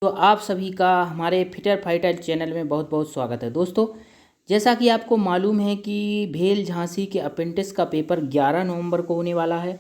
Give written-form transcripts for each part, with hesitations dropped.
तो आप सभी का हमारे फिटर फाइटर चैनल में बहुत बहुत स्वागत है दोस्तों। जैसा कि आपको मालूम है कि भेल झांसी के अपेंडिक्स का पेपर 11 नवंबर को होने वाला है।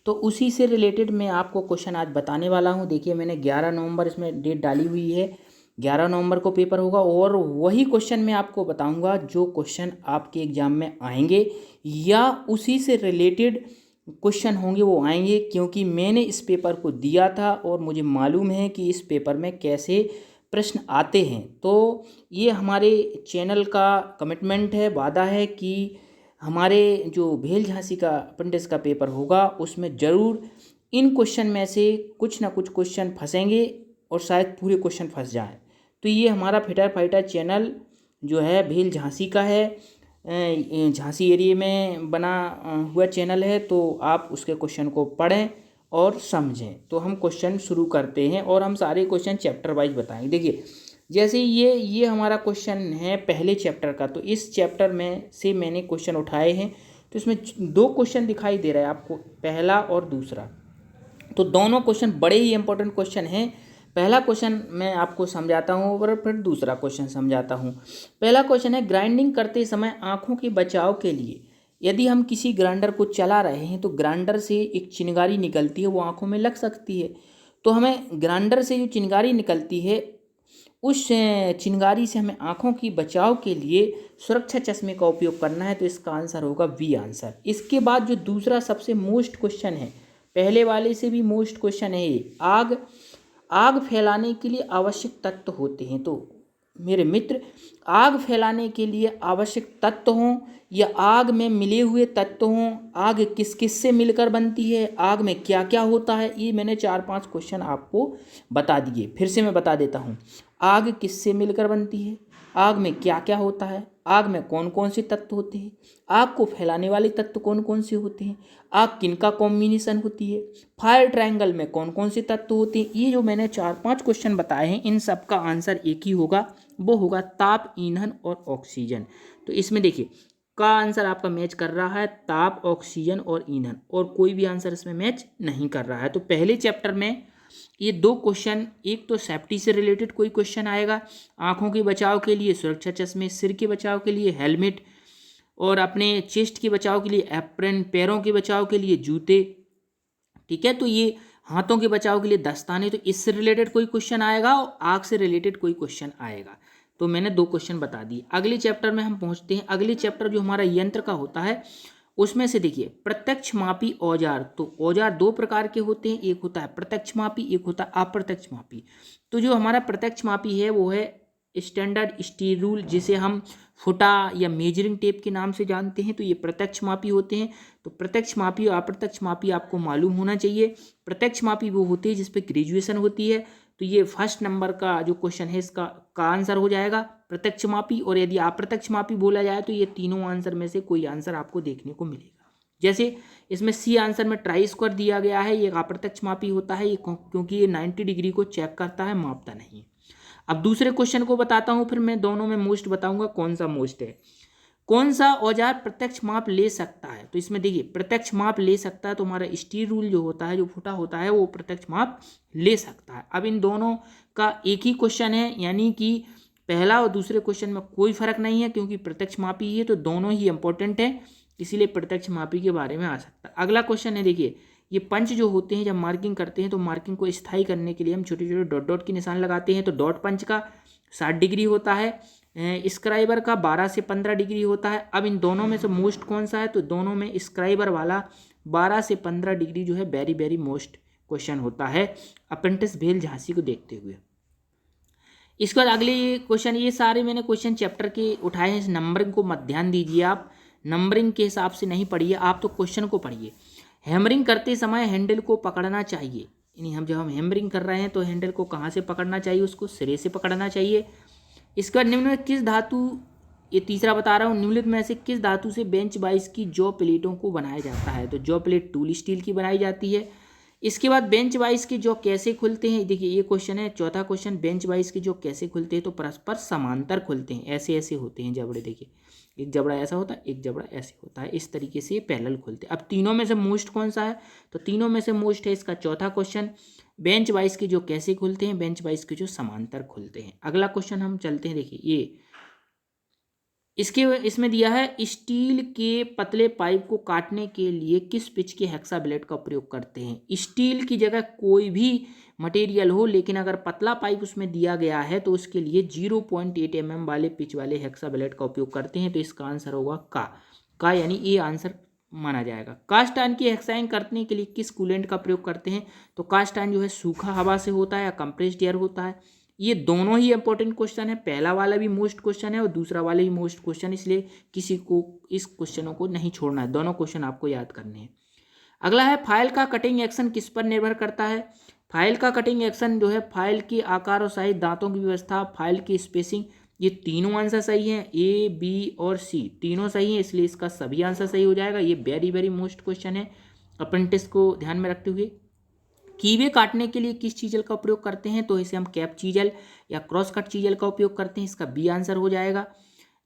तो उसी से रिलेटेड मैं आपको क्वेश्चन आज बताने वाला हूं। देखिए, मैंने 11 नवंबर इसमें डेट डाली हुई है। 11 नवंबर को पेपर होगा और वही क्वेश्चन मैं आपको बताऊंगा जो क्वेश्चन आपके एग्ज़ाम में आएंगे या उसी से रिलेटेड क्वेश्चन होंगे वो आएंगे, क्योंकि मैंने इस पेपर को दिया था और मुझे मालूम है कि इस पेपर में कैसे प्रश्न आते हैं। तो ये हमारे चैनल का कमिटमेंट है, वादा है कि हमारे जो भेल झांसी का अपेंडिक्स का पेपर होगा उसमें ज़रूर इन क्वेश्चन में से कुछ ना कुछ क्वेश्चन फंसेंगे और शायद पूरे क्वेश्चन फंस जाएं। तो ये हमारा फिटर फाइटर चैनल जो है भेल झांसी का है, झांसी एरिया में बना हुआ चैनल है। तो आप उसके क्वेश्चन को पढ़ें और समझें। तो हम क्वेश्चन शुरू करते हैं और हम सारे क्वेश्चन चैप्टर वाइज बताएंगे। देखिए, जैसे ये हमारा क्वेश्चन है पहले चैप्टर का। तो इस चैप्टर में से मैंने क्वेश्चन उठाए हैं। तो इसमें दो क्वेश्चन दिखाई दे रहा है आपको, पहला और दूसरा। तो दोनों क्वेश्चन बड़े ही इंपॉर्टेंट क्वेश्चन हैं। पहला क्वेश्चन मैं आपको समझाता हूँ और फिर दूसरा क्वेश्चन समझाता हूँ। पहला क्वेश्चन है, ग्राइंडिंग करते समय आँखों के बचाव के लिए यदि हम किसी ग्राइंडर को चला रहे हैं तो ग्राइंडर से एक चिंगारी निकलती है, वो आँखों में लग सकती है। तो हमें ग्राइंडर से जो चिंगारी निकलती है उस चिंगारी से हमें आँखों की बचाव के लिए सुरक्षा चश्मे का उपयोग करना है। तो इसका आंसर होगा बी आंसर। इसके बाद जो दूसरा सबसे मोस्ट क्वेश्चन है, पहले वाले से भी मोस्ट क्वेश्चन है ये, आग आग फैलाने के लिए आवश्यक तत्व होते हैं। तो मेरे मित्र, आग फैलाने के लिए आवश्यक तत्व हों या आग में मिले हुए तत्व हों, आग किस किस से मिलकर बनती है, आग में क्या क्या होता है, ये मैंने 4-5 क्वेश्चन आपको बता दिए। फिर से मैं बता देता हूँ। आग किससे मिलकर बनती है, आग में क्या क्या होता है, आग में कौन कौन से तत्व होते हैं, आग को फैलाने वाले तत्व कौन कौन से होते हैं, आग किनका कॉम्बिनेशन होती है, फायर ट्रायंगल में कौन कौन से तत्व होते हैं। ये जो मैंने 4-5 क्वेश्चन बताए हैं, इन सब का आंसर एक ही होगा, वो होगा ताप, ईंधन और ऑक्सीजन। तो इसमें देखिए का आंसर आपका मैच कर रहा है ताप, ऑक्सीजन और ईंधन, और कोई भी आंसर इसमें मैच नहीं कर रहा है। तो पहले चैप्टर में ये दो क्वेश्चन, एक तो सेफ्टी से रिलेटेड कोई क्वेश्चन आएगा, आंखों के बचाव के लिए सुरक्षा चश्मे, सिर के बचाव के लिए हेलमेट और अपने चेस्ट के बचाव के लिए एप्रन, पैरों के बचाव के लिए जूते, ठीक है। तो ये हाथों के बचाव के लिए दस्ताने। तो इससे रिलेटेड कोई क्वेश्चन आएगा और आग से रिलेटेड कोई क्वेश्चन आएगा। तो मैंने दो क्वेश्चन बता दिए। अगले चैप्टर में हम पहुंचते हैं। अगले चैप्टर जो हमारा यंत्र का होता है उसमें से देखिए प्रत्यक्ष मापी औजार। तो औजार दो प्रकार के होते हैं, एक होता है प्रत्यक्ष मापी, एक होता है अप्रत्यक्ष मापी। तो जो हमारा प्रत्यक्ष मापी है वो है स्टैंडर्ड स्टील रूल, जिसे हम फुटा या मेजरिंग टेप के नाम से जानते हैं। तो ये प्रत्यक्ष मापी होते हैं। तो प्रत्यक्ष मापी और अप्रत्यक्ष मापी आपको मालूम होना चाहिए। प्रत्यक्ष मापी वो होती है जिसपे ग्रेजुएशन होती है। तो ये फर्स्ट नंबर का जो क्वेश्चन है इसका आंसर हो जाएगा प्रत्यक्ष मापी। और यदि अप्रत्यक्ष मापी बोला जाए तो ये तीनों आंसर में से कोई आंसर आपको देखने को मिलेगा। जैसे इसमें सी आंसर में ट्राई स्क्वायर दिया गया है, ये अप्रत्यक्ष मापी होता है, ये क्योंकि ये 90 डिग्री को चेक करता है, मापता नहीं। अब दूसरे क्वेश्चन को बताता हूं, फिर मैं दोनों में मोस्ट बताऊंगा कौन सा मोस्ट है। कौन सा औजार प्रत्यक्ष माप ले सकता है। तो इसमें देखिए प्रत्यक्ष माप ले सकता है, तो हमारा स्टील रूल जो होता है, जो फुटा होता है, वो प्रत्यक्ष माप ले सकता है। अब इन दोनों का एक ही क्वेश्चन है, यानी कि पहला और दूसरे क्वेश्चन में कोई फर्क नहीं है, क्योंकि प्रत्यक्ष मापी ही है, तो दोनों ही इंपॉर्टेंट है, इसीलिए प्रत्यक्ष मापी के बारे में आ सकता है। अगला क्वेश्चन है, देखिए ये पंच जो होते हैं जब मार्किंग करते हैं तो मार्किंग को स्थायी करने के लिए हम छोटे छोटे डॉट डॉट के निशान लगाते हैं। तो डॉट पंच का 60 डिग्री होता है, स्क्राइबर का 12 से 15 डिग्री होता है। अब इन दोनों में से मोस्ट कौन सा है, तो दोनों में स्क्राइबर वाला 12 से 15 डिग्री जो है वेरी वेरी मोस्ट क्वेश्चन होता है अप्रेंटिस भेल झांसी को देखते हुए। इसके बाद अगले क्वेश्चन, ये सारे मैंने क्वेश्चन चैप्टर के उठाए हैं। इस नंबरिंग को मत ध्यान दीजिए, आप नंबरिंग के हिसाब से नहीं पढ़िए, आप तो क्वेश्चन को पढ़िए। हैमरिंग करते समय हैंडल को पकड़ना चाहिए, यानी हम जब हम हैमरिंग कर रहे हैं तो हैंडल को कहाँ से पकड़ना चाहिए, उसको सिरे से पकड़ना चाहिए। इसके बाद निम्न में किस धातु, ये तीसरा बता रहा हूँ, निम्नलिखित में से किस धातु से बेंच बाइस की जॉ प्लेटों को बनाया जाता है। तो जॉ प्लेट टूल स्टील की बनाई जाती है। इसके बाद बेंच वाइज के जो कैसे खुलते हैं, देखिए ये क्वेश्चन है चौथा क्वेश्चन, बेंच वाइज के जो कैसे खुलते हैं, तो परस्पर समांतर खुलते हैं, ऐसे ऐसे होते हैं जबड़े। देखिए एक जबड़ा ऐसा होता है, एक जबड़ा ऐसे होता है, इस तरीके से ये पैरेलल खुलते हैं। अब तीनों में से मोस्ट कौन सा है, तो तीनों में से मोस्ट है इसका चौथा क्वेश्चन, बेंच वाइज के जो कैसे खुलते हैं, बेंच वाइज के जो समांतर खुलते हैं। अगला क्वेश्चन हम चलते हैं, देखिए ये इसमें दिया है, स्टील के पतले पाइप को काटने के लिए किस पिच के हेक्सा ब्लेड का प्रयोग करते हैं। स्टील की जगह कोई भी मटेरियल हो, लेकिन अगर पतला पाइप उसमें दिया गया है तो उसके लिए 0.8 mm वाले पिच वाले हेक्सा ब्लेड का उपयोग करते हैं। तो इसका आंसर होगा का यानी ये आंसर माना जाएगा। कास्ट आयरन की हेक्साइंग करने के लिए किस कूलेंट का प्रयोग करते हैं। तो कास्ट आयरन जो है सूखा हवा से होता है या कंप्रेस्ड एयर होता है। ये दोनों ही इंपॉर्टेंट क्वेश्चन है, पहला वाला भी मोस्ट क्वेश्चन है और दूसरा वाला भी मोस्ट क्वेश्चन, इसलिए किसी को इस क्वेश्चनों को नहीं छोड़ना है, दोनों क्वेश्चन आपको याद करने हैं। अगला है, फाइल का कटिंग एक्शन किस पर निर्भर करता है। फाइल का कटिंग एक्शन जो है फाइल के आकार और साइज, दांतों की व्यवस्था, फाइल की स्पेसिंग, ये तीनों आंसर सही हैं। ए, बी और सी तीनों सही हैं, इसलिए इसका सभी आंसर सही हो जाएगा। ये वेरी वेरी मोस्ट क्वेश्चन है अप्रेंटिस को ध्यान में रखते हुए। कीवे काटने के लिए किस चीजल का प्रयोग करते हैं। तो इसे हम कैप चीजल या क्रॉस कट चीजल का उपयोग करते हैं, इसका बी आंसर हो जाएगा।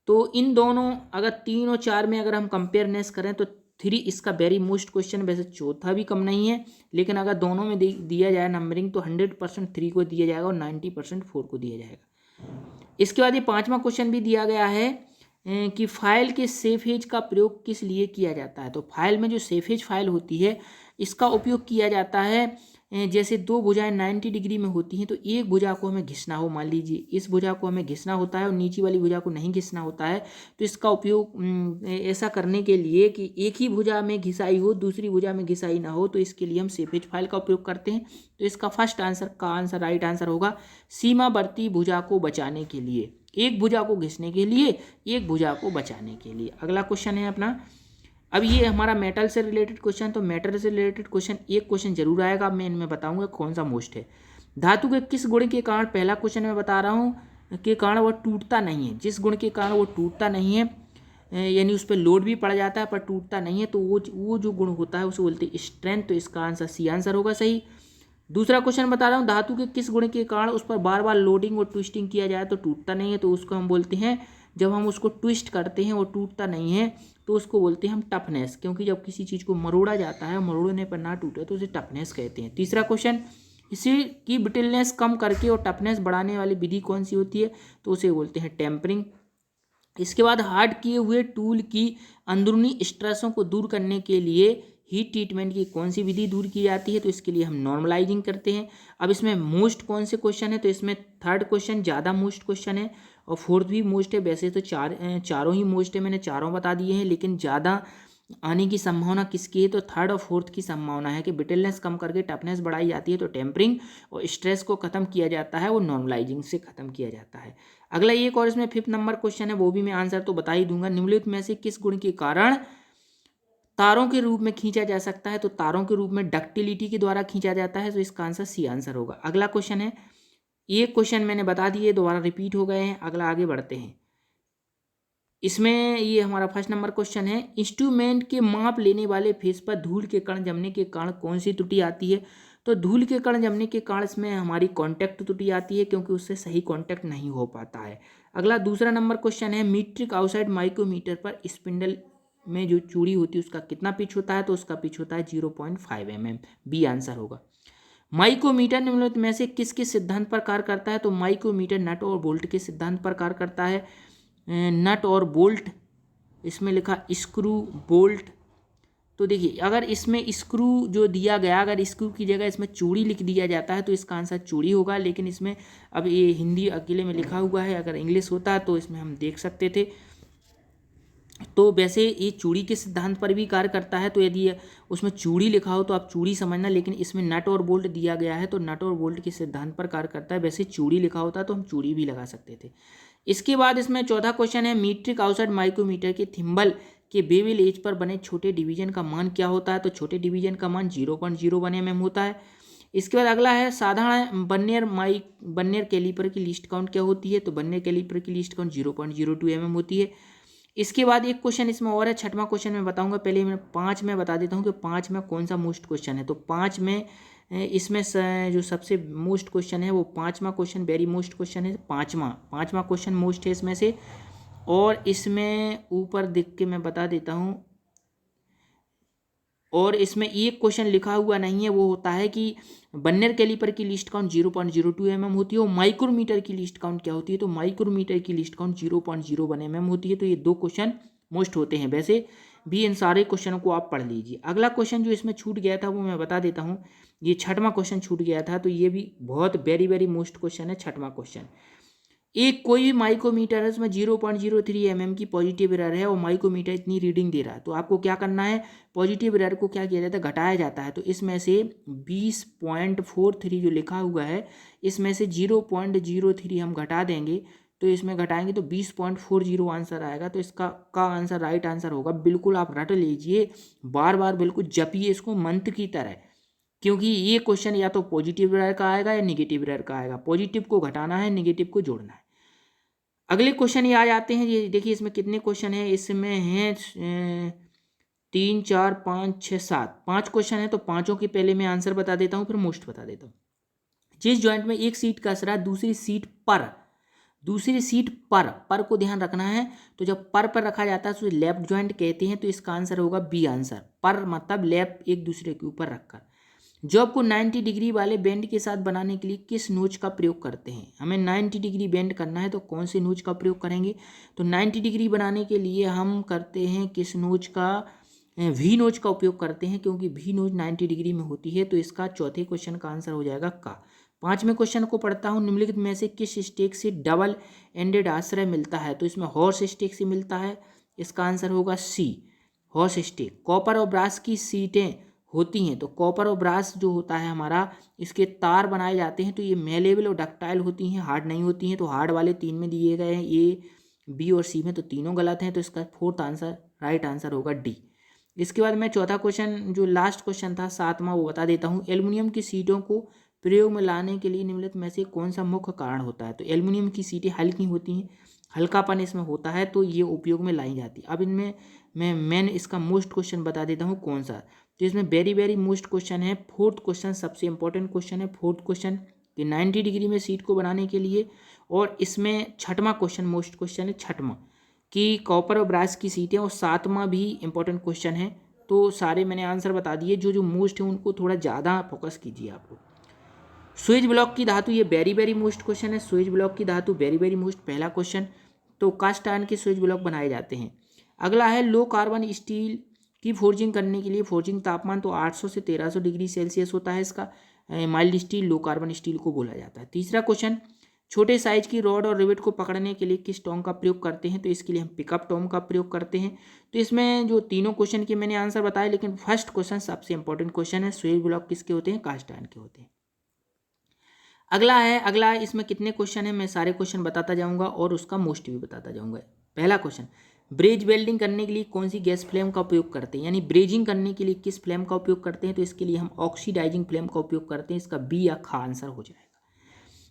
तो इन दोनों अगर 3 और 4 में अगर हम कंपेयरनेस करें तो 3 इसका वेरी मोस्ट क्वेश्चन, वैसे चौथा भी कम नहीं है, लेकिन अगर दोनों में दिया जाए नंबरिंग तो 100% 3 को दिया जाएगा और 90% 4 को दिया जाएगा। इसके बाद ये 5वां क्वेश्चन भी दिया गया है कि फाइल के सेफेज का प्रयोग किस लिए किया जाता है। तो फाइल में जो सेफेज फाइल होती है इसका उपयोग किया जाता है, जैसे 2 भुजाएं 90 डिग्री में होती हैं तो एक भुजा को हमें घिसना हो, मान लीजिए इस भुजा को हमें घिसना होता है और नीचे वाली भुजा को नहीं घिसना होता है, तो इसका उपयोग ऐसा करने के लिए कि एक ही भुजा में घिसाई हो, दूसरी भुजा में घिसाई ना हो, तो इसके लिए हम सेफेज फाइल का उपयोग करते हैं। तो इसका फर्स्ट आंसर का आंसर राइट आंसर होगा, सीमावर्ती भुजा को बचाने के लिए, एक भुजा को घिसने के लिए, एक भुजा को बचाने के लिए। अगला क्वेश्चन है अपना, अब ये हमारा मेटल से रिलेटेड क्वेश्चन, तो मेटल से रिलेटेड क्वेश्चन एक क्वेश्चन जरूर आएगा, मैं इनमें बताऊंगा कौन सा मोस्ट है। धातु के किस गुण के कारण, पहला क्वेश्चन मैं बता रहा हूँ, के कारण वह टूटता नहीं है। जिस गुण के कारण वो टूटता नहीं है, यानी उस पर लोड भी पड़ जाता है पर टूटता नहीं है, तो वो जो गुण होता है उसे बोलते हैं स्ट्रेंथ। तो इसका आंसर सी आंसर होगा सही। दूसरा क्वेश्चन बता रहा हूँ, धातु के किस गुण के कारण उस पर बार बार लोडिंग और ट्विस्टिंग किया जाए तो टूटता नहीं है। तो उसको हम बोलते हैं, जब हम उसको ट्विस्ट करते हैं वो टूटता नहीं है तो उसको बोलते हैं हम टफनेस, क्योंकि जब किसी चीज़ को मरोड़ा जाता है, मरोड़ने पर ना टूटे तो उसे टफनेस कहते हैं। तीसरा क्वेश्चन, इसी की ब्रिटलनेस कम करके और टफनेस बढ़ाने वाली विधि कौन सी होती है। तो उसे बोलते हैं टेम्परिंग। इसके बाद, हार्ड किए हुए टूल की अंदरूनी स्ट्रेसों को दूर करने के लिए हीट ट्रीटमेंट की कौन सी विधि दूर की जाती है। तो इसके लिए हम नॉर्मलाइजिंग करते हैं। अब इसमें मोस्ट कौन से क्वेश्चन है, तो इसमें थर्ड क्वेश्चन ज़्यादा मोस्ट क्वेश्चन है और फोर्थ भी मोस्ट है। वैसे तो चारों ही मोस्ट है, मैंने चारों बता दिए हैं, लेकिन ज़्यादा आने की संभावना किसकी है, तो थर्ड और फोर्थ की संभावना है कि ब्रिटलनेस कम करके टफनेस बढ़ाई जाती है। तो टेम्परिंग, और स्ट्रेस को खत्म किया जाता है वो नॉर्मलाइजिंग से खत्म किया जाता है। अगला एक और इसमें 5th नंबर क्वेश्चन है, वो भी मैं आंसर तो बता ही दूंगा। निम्नलिखित में से किस गुण के कारण तारों के रूप में खींचा जा सकता है। तो तारों के रूप में डक्टिलिटी के द्वारा खींचा जाता है। तो इसका आंसर सी आंसर होगा। अगला क्वेश्चन है, ये क्वेश्चन मैंने बता दिए, दोबारा रिपीट हो गए हैं। अगला आगे बढ़ते हैं, इसमें ये हमारा फर्स्ट नंबर क्वेश्चन है, इंस्ट्रूमेंट के माप लेने वाले फेस पर धूल के कण जमने के कारण कौन सी त्रुटि आती है। तो धूल के कण जमने के कारण इसमें हमारी कांटेक्ट त्रुटि आती है, क्योंकि उससे सही कांटेक्ट नहीं हो पाता है। अगला दूसरा नंबर क्वेश्चन है, मीट्रिक आउटसाइड माइक्रोमीटर पर स्पिंडल में जो चूड़ी होती है उसका कितना पिच होता है। तो उसका पिच होता है 0.5 mm, बी आंसर होगा। माइक्रोमीटर निम्नलिखित में से किसके सिद्धांत पर कार्य करता है। तो माइक्रोमीटर नट और बोल्ट के सिद्धांत पर कार्य करता है। नट और बोल्ट, इसमें लिखा स्क्रू बोल्ट। तो देखिए, अगर इसमें स्क्रू जो दिया गया, अगर स्क्रू की जगह इसमें चूड़ी लिख दिया जाता है तो इसका आंसर चूड़ी होगा, लेकिन इसमें अब ये हिंदी अकेले में लिखा हुआ है, अगर इंग्लिश होता तो इसमें हम देख सकते थे। तो वैसे ये चूड़ी के सिद्धांत पर भी कार्य करता है, तो यदि उसमें चूड़ी लिखा हो तो आप चूड़ी समझना, लेकिन इसमें नट और बोल्ट दिया गया है तो नट और बोल्ट के सिद्धांत पर कार्य करता है। वैसे चूड़ी लिखा होता तो हम चूड़ी भी लगा सकते थे। इसके बाद इसमें चौथा क्वेश्चन है, मीट्रिक आउटसाइड माइक्रोमीटर के थिम्बल के बेवल एज पर बने छोटे डिवीजन का मान क्या होता है। तो छोटे डिवीजन का मान 0.01 mm होता है। इसके बाद अगला है, साधारण बर्नियर कैलिपर की लीस्ट काउंट क्या होती है। तो बर्नियर कैलिपर की लीस्ट काउंट 0.02 mm होती है। इसके बाद एक क्वेश्चन इसमें और है, 6वां क्वेश्चन मैं बताऊंगा, पहले मैं 5 में बता देता हूँ कि 5 में कौन सा मोस्ट क्वेश्चन है। तो 5 में इसमें जो सबसे मोस्ट क्वेश्चन है वो 5वां क्वेश्चन वेरी मोस्ट क्वेश्चन है। पाँचवां क्वेश्चन मोस्ट है इसमें से। और इसमें ऊपर दिख के मैं बता देता हूँ, और इसमें एक क्वेश्चन लिखा हुआ नहीं है, वो होता है कि बर्नियर कैलिपर की लीस्ट काउंट 0.02 mm होती है और माइक्रोमीटर की लीस्ट काउंट क्या होती है, तो माइक्रोमीटर की लीस्ट काउंट 0.01 mm होती है। तो ये दो क्वेश्चन मोस्ट होते हैं। वैसे भी इन सारे क्वेश्चनों को आप पढ़ लीजिए। अगला क्वेश्चन जो इसमें छूट गया था वो मैं बता देता हूँ। ये छठवां क्वेश्चन छूट गया था, तो ये भी बहुत वेरी वेरी मोस्ट क्वेश्चन है। छठवां क्वेश्चन, एक कोई भी माइक्रोमीटर है, उसमें 0.03 mm की पॉजिटिव एरर है और माइक्रोमीटर इतनी रीडिंग दे रहा है, तो आपको क्या करना है, पॉजिटिव एरर को क्या किया जाता है, घटाया जाता है। तो इसमें से 20.43 जो लिखा हुआ है, इसमें से 0.03 हम घटा देंगे, तो इसमें घटाएंगे तो 20.40 आंसर आएगा। तो इसका आंसर राइट आंसर होगा। बिल्कुल आप रट लीजिए, बार बार बिल्कुल जपिए इसको मंत्र की तरह, क्योंकि ये क्वेश्चन या तो पॉजिटिव एरर का आएगा या निगेटिव एरर का आएगा। पॉजिटिव को घटाना है, निगेटिव को जोड़ना है। अगले क्वेश्चन ये आ जाते हैं। ये देखिए इसमें कितने क्वेश्चन हैं, इसमें हैं 3 4 5 6 7 5 क्वेश्चन है। तो पांचों के पहले मैं आंसर बता देता हूँ, फिर मोस्ट बता देता हूँ। जिस जॉइंट में एक सीट का असरा दूसरी सीट पर को ध्यान रखना है। तो जब पर रखा जाता है तो लेफ्ट जॉइंट कहते हैं। तो इसका आंसर होगा बी आंसर। पर मतलब लेफ्ट एक दूसरे के ऊपर रखकर। जॉब को 90 डिग्री वाले बेंड के साथ बनाने के लिए किस नोच का प्रयोग करते हैं? हमें 90 डिग्री बेंड करना है, तो कौन से नोच का प्रयोग करेंगे? तो 90 डिग्री बनाने के लिए हम करते हैं किस नोच का, वी नोच का उपयोग करते हैं, क्योंकि वी नोच 90 डिग्री में होती है। तो इसका चौथे क्वेश्चन का आंसर हो जाएगा का। पांचवें क्वेश्चन को पढ़ता हूँ। निम्नलिखित में से किस स्टेक से डबल एंडेड आश्रय मिलता है? तो इसमें हॉर्स स्टेक से मिलता है। इसका आंसर होगा सी, हॉर्स स्टेक। कॉपर और ब्रास की सीटें होती हैं, तो कॉपर और ब्रास जो होता है हमारा, इसके तार बनाए जाते हैं। तो ये मेलेबल और डक्टाइल होती हैं, हार्ड नहीं होती हैं। तो हार्ड वाले 3 में दिए गए हैं, ए, बी और सी में, तो तीनों गलत हैं। तो इसका फोर्थ आंसर राइट आंसर होगा डी। इसके बाद मैं चौथा क्वेश्चन, जो लास्ट क्वेश्चन था 7वां, वो बता देता हूँ। एल्युमिनियम की सीटों को प्रयोग में लाने के लिए निम्नलिखित में से कौन सा मुख्य कारण होता है? तो एल्युमिनियम की सीटें हल्की होती हैं, हल्कापन इसमें होता है, तो ये उपयोग में लाई जाती है। अब इनमें मैं मेन इसका मोस्ट क्वेश्चन बता देता हूँ कौन सा। तो इसमें वेरी वेरी मोस्ट क्वेश्चन है, फोर्थ क्वेश्चन सबसे इंपॉर्टेंट क्वेश्चन है। फोर्थ क्वेश्चन कि 90 डिग्री में सीट को बनाने के लिए, और इसमें छठवां क्वेश्चन मोस्ट क्वेश्चन है, छठवां कि कॉपर और ब्रास की सीटें, और सातवां भी इंपॉर्टेंट क्वेश्चन है। तो सारे मैंने आंसर बता दिए, जो जो मोस्ट है उनको थोड़ा ज़्यादा फोकस कीजिए आप लोग। स्विच ब्लॉक की धातु, ये वेरी वेरी मोस्ट क्वेश्चन है। स्विच ब्लॉक की धातु वेरी वेरी मोस्ट, पहला क्वेश्चन। तो कास्ट आयरन के स्विच ब्लॉक बनाए जाते हैं। अगला है लो कार्बन स्टील की फोर्जिंग करने के लिए फोर्जिंग तापमान तो 800 से 1300 डिग्री सेल्सियस होता है। इसका mild steel low carbon steel को बोला जाता है। तीसरा क्वेश्चन, छोटे साइज की रॉड और रिवेट को पकड़ने के लिए किस टोंग का प्रयोग करते हैं? तो इसके लिए हम पिकअप टोंग का प्रयोग करते हैं। तो इसमें जो तीनों क्वेश्चन के मैंने आंसर बताए, लेकिन फर्स्ट क्वेश्चन सबसे इंपॉर्टेंट क्वेश्चन है, स्विच ब्लॉक किसके होते हैं? कास्ट आयरन के होते हैं। अगला इसमें कितने क्वेश्चन है, मैं सारे क्वेश्चन बताता जाऊंगा और उसका मोस्ट भी बताता जाऊंगा। पहला क्वेश्चन, ब्रेज वेल्डिंग करने के लिए कौन सी गैस फ्लेम का उपयोग करते हैं? यानी ब्रेजिंग करने के लिए किस फ्लेम का उपयोग करते हैं? तो इसके लिए हम ऑक्सीडाइजिंग फ्लेम का उपयोग करते हैं। इसका बी या खा आंसर हो जाएगा।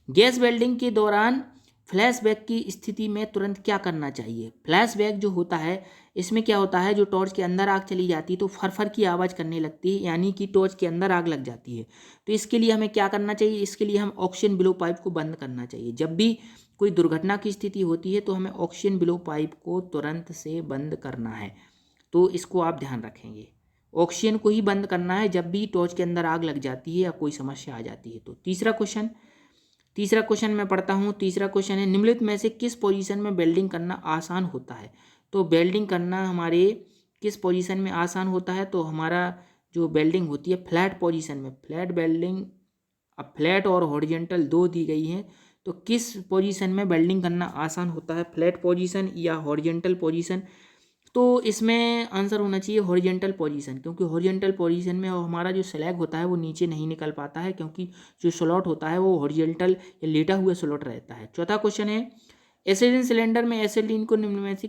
गैस वेल्डिंग के दौरान फ्लैशबैक की स्थिति में तुरंत क्या करना चाहिए? फ्लैशबैक जो होता है, इसमें क्या होता है, जो टॉर्च के अंदर आग चली जाती है तो फरफर की आवाज़ करने लगती है, यानी कि टॉर्च के अंदर आग लग जाती है। तो इसके लिए हमें क्या करना चाहिए? इसके लिए हम ऑक्सीजन बिलो पाइप को बंद करना चाहिए। जब भी कोई दुर्घटना की स्थिति होती है तो हमें ऑक्सीजन बिलो पाइप को तुरंत से बंद करना है। तो इसको आप ध्यान रखेंगे, ऑक्सीजन को ही बंद करना है जब भी टॉर्च के अंदर आग लग जाती है या कोई समस्या आ जाती है। तो तीसरा क्वेश्चन मैं पढ़ता हूँ। तीसरा क्वेश्चन है, निम्नलिखित में से किस पोजीशन में वेल्डिंग करना आसान होता है? तो वेल्डिंग करना हमारे किस पोजीशन में आसान होता है? तो हमारा जो वेल्डिंग होती है फ्लैट पोजीशन में, फ्लैट वेल्डिंग। अब फ्लैट और हॉरिजॉन्टल दो दी गई हैं, तो किस पोजीशन में वेल्डिंग करना आसान होता है, फ्लैट पोजीशन या हॉरिजॉन्टल पोजीशन? तो इसमें आंसर होना चाहिए हॉरिजॉन्टल पोजीशन, क्योंकि हॉरिजॉन्टल पोजीशन में हमारा जो स्लैग होता है वो नीचे नहीं निकल पाता है, क्योंकि जो स्लॉट होता है वो हॉरिजॉन्टल या लेटा हुआ स्लॉट रहता है। चौथा क्वेश्चन है, एसिडिन सिलेंडर में एसिडिन को निम्न में से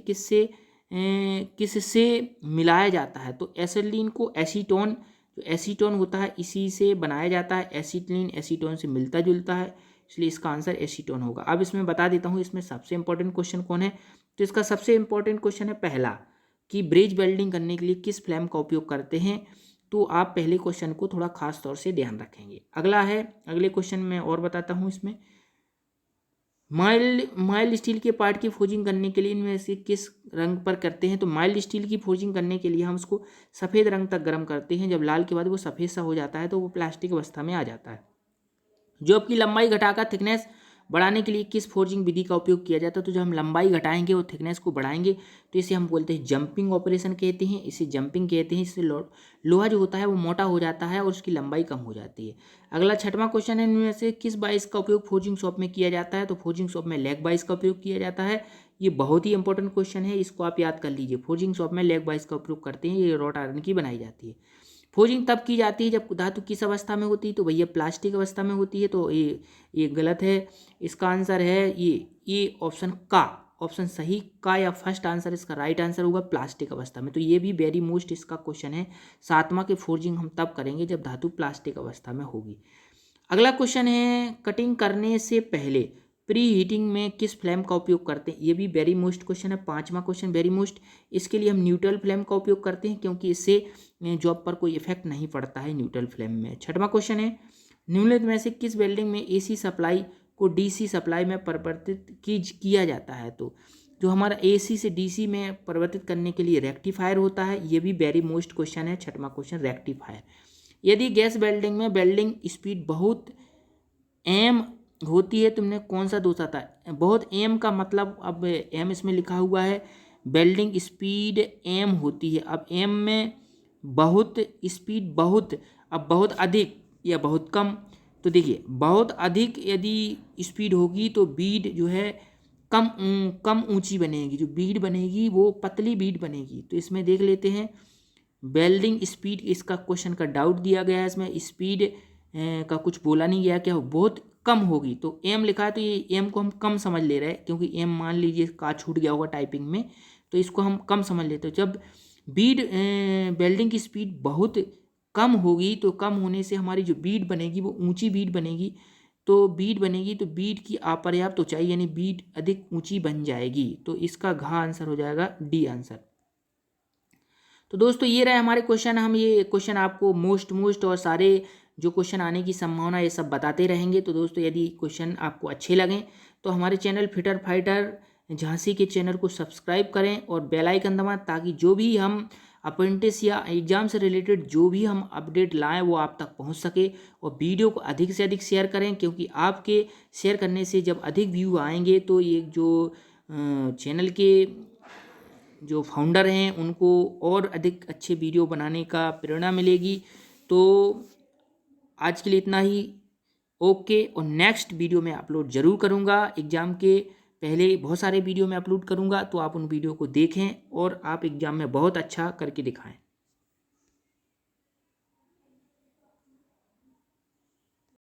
किससे मिलाया जाता है? तो एसिडिन को एसीटोन, जो एसीटोन होता है इसी से बनाया जाता है। एसिटिलीन एसीटोन से मिलता जुलता है, इसलिए इसका आंसर एसीटोन होगा। अब इसमें बता देता हूँ इसमें सबसे इंपॉर्टेंट क्वेश्चन कौन है। तो इसका सबसे इंपॉर्टेंट क्वेश्चन है पहला, कि ब्रेज वेल्डिंग करने के लिए किस फ्लेम का उपयोग करते हैं? तो आप पहले क्वेश्चन को थोड़ा खास तौर से ध्यान रखेंगे। अगला है, अगले क्वेश्चन में और बताता हूँ। इसमें माइल्ड स्टील के पार्ट की फोर्जिंग करने के लिए इनमें से किस रंग पर करते हैं? तो माइल्ड स्टील की फोर्जिंग करने के लिए हम उसको सफ़ेद रंग तक गर्म करते हैं। जब लाल के बाद वो सफ़ेद सा हो जाता है तो वो प्लास्टिक अवस्था में आ जाता है। जॉब की लंबाई घटाकर थिकनेस बढ़ाने के लिए किस फोर्जिंग विधि का उपयोग किया जाता है? तो जब हम लंबाई घटाएंगे और थिकनेस को बढ़ाएंगे तो इसे हम बोलते हैं जंपिंग ऑपरेशन कहते हैं। इसे जंपिंग कहते हैं। इससे लोहा जो होता है वो मोटा हो जाता है और उसकी लंबाई कम हो जाती है। अगला 6वां क्वेश्चन है, इनमें से किस बाइस का उपयोग फोर्जिंग शॉप में किया जाता है? तो फोर्जिंग शॉप में लेग बाइस का उपयोग किया जाता है। ये बहुत ही इंपॉर्टेंट क्वेश्चन है, इसको आप याद कर लीजिए। फोर्जिंग शॉप में लेग बाइस का उपयोग करते हैं। ये रॉट आयरन की बनाई जाती है। फोर्जिंग तब की जाती है जब धातु किस अवस्था में होती है? तो भैया प्लास्टिक अवस्था में होती है। तो ये गलत है। इसका आंसर है ये ऑप्शन का, ऑप्शन सही का या फर्स्ट आंसर इसका राइट आंसर होगा प्लास्टिक अवस्था में। तो ये भी वेरी मोस्ट इसका क्वेश्चन है 7वां के फोर्जिंग हम तब करेंगे जब धातु प्लास्टिक अवस्था में होगी। अगला क्वेश्चन है, कटिंग करने से पहले प्री हीटिंग में किस फ्लेम का उपयोग करते हैं? ये भी वेरी मोस्ट क्वेश्चन है, 5वां क्वेश्चन वेरी मोस्ट। इसके लिए हम न्यूट्रल फ्लेम का उपयोग करते हैं क्योंकि इससे जॉब पर कोई इफेक्ट नहीं पड़ता है न्यूट्रल फ्लेम में। 6वां क्वेश्चन है, निम्नलिखित में से किस वेल्डिंग में एसी सप्लाई को डीसी सप्लाई में परिवर्तित किया जाता है? तो जो हमारा एसी से डीसी में परिवर्तित करने के लिए रेक्टिफायर होता है। ये भी वेरी मोस्ट क्वेश्चन है, 6वां क्वेश्चन रेक्टिफायर। यदि गैस वेल्डिंग में वेल्डिंग स्पीड बहुत एम होती है, तुमने कौन सा दोष आता है? बहुत एम का मतलब, अब एम इसमें लिखा हुआ है, वेल्डिंग स्पीड एम होती है। अब एम में बहुत स्पीड बहुत, अब बहुत अधिक या बहुत कम। तो देखिए बहुत अधिक यदि स्पीड होगी तो बीड जो है कम ऊंची बनेगी। जो बीड बनेगी वो पतली बीड बनेगी। तो इसमें देख लेते हैं वेल्डिंग स्पीड, इसका क्वेश्चन का डाउट दिया गया है। इसमें स्पीड का कुछ बोला नहीं गया, क्या बहुत कम होगी। तो एम लिखा है तो ये एम को हम कम समझ ले रहे हैं क्योंकि एम मान लीजिए का छूट गया होगा टाइपिंग में, तो इसको हम कम समझ लेते हैं। जब बीड वेल्डिंग की स्पीड बहुत कम होगी तो कम होने से हमारी जो बीड बनेगी वो ऊंची बीड बनेगी। तो बीड बनेगी तो बीड की अपर्याप्त ऊंचाई यानी बीड अधिक ऊंची बन जाएगी। तो इसका घ आंसर हो जाएगा डी आंसर। तो दोस्तों ये रहे हमारे क्वेश्चन। हम ये क्वेश्चन आपको मोस्ट और सारे जो क्वेश्चन आने की संभावना ये सब बताते रहेंगे। तो दोस्तों यदि क्वेश्चन आपको अच्छे लगें तो हमारे चैनल फिटर फाइटर झांसी के चैनल को सब्सक्राइब करें और बेल आइकन दबाएं ताकि जो भी हम अप्रेंटिस या एग्जाम से रिलेटेड जो भी हम अपडेट लाएं वो आप तक पहुंच सके। और वीडियो को अधिक से अधिक शेयर करें क्योंकि आपके शेयर करने से जब अधिक व्यू आएंगे तो ये जो चैनल के जो फाउंडर हैं उनको और अधिक अच्छे वीडियो बनाने का प्रेरणा मिलेगी। तो आज के लिए इतना ही, ओके। और नेक्स्ट वीडियो में अपलोड ज़रूर करूँगा। एग्ज़ाम के पहले बहुत सारे वीडियो में अपलोड करूँगा तो आप उन वीडियो को देखें और आप एग्ज़ाम में बहुत अच्छा करके दिखाएं।